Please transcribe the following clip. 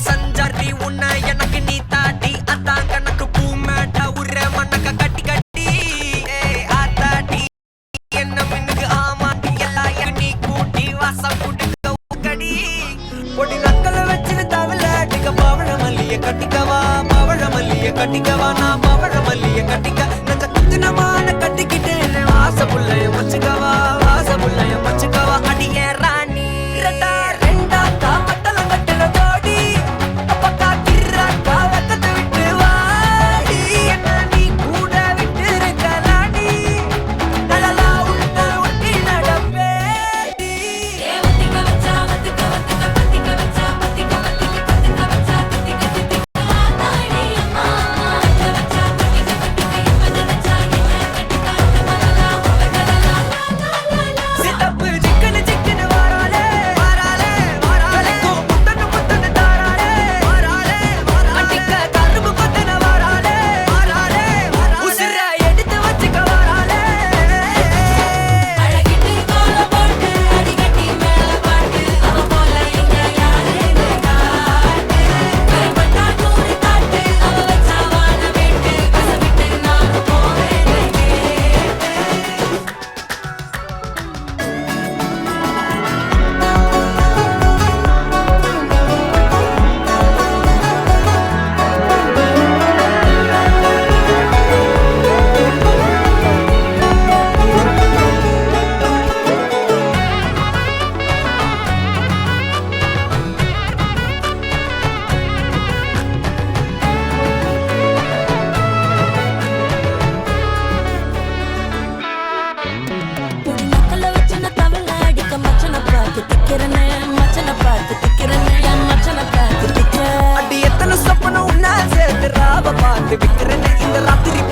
சஞ்சாரி உன்னை எனக்கு நீ தாட்டி அதான் கணக்கு பூ மேட்ட உர மண்ணக்க கட்டி கட்டி ஆத்தாட்டி என்ன மின்னுக்கு ஆமாட்டி எல்லாம் நீ கூட்டி வாசம் கூட்டுக்க கடி பொடி நக்கல வச்சு தவள அடிக்க பவழ மல்லிய கட்டிக்கவா நான் பவழ மல்லிய கட்டிக்க நெஞ்ச குத்துனமான கட்டிக்கிட்டு வாச புள்ளைய வச்சுக்கவா அடியே ராணி ரெண்டா காமத்தலம் கட்டுற தோடி அப்பக்கா கிர்ராக்கா வெக்கத்தை விட்டு வாடி என்ன நீ கூட விட்டு இருக்கலாடி நலலா ஒட்டி நடப்பேடி வத்திக்க வச்சா தாடி அம்மா வச்சா நினைச்சா சித்தப்பு சிக்கனு வாராலே கலைக்கும் முத்தன்னு தாராலே அடிக்க கரும்பு கொத்தன வாராலே உசிர எடுத்து வச்சுக்க வாராலே அழகிட்டு கோல போட்டு அடிக்கட்டி மேல பாட்டு அவ போல இங்க யாருன்னு காட்டு கருப்பட்டா நூறு காட்டு அவ வச்சா வான விட்டு கசவிட்டு நானும் போவேன் பொடி நக்கல வச்சு நான் தவள அடிக்க மச்சனை பார்த்து திக்கிறனே என் மச்சனை பார்த்து திக்கிற அடி எத்தனை சொப்பனம் உன்னா சேர்த்து ராவ பார்த்து விக்கிறேன்னு இந்த ராத்திரி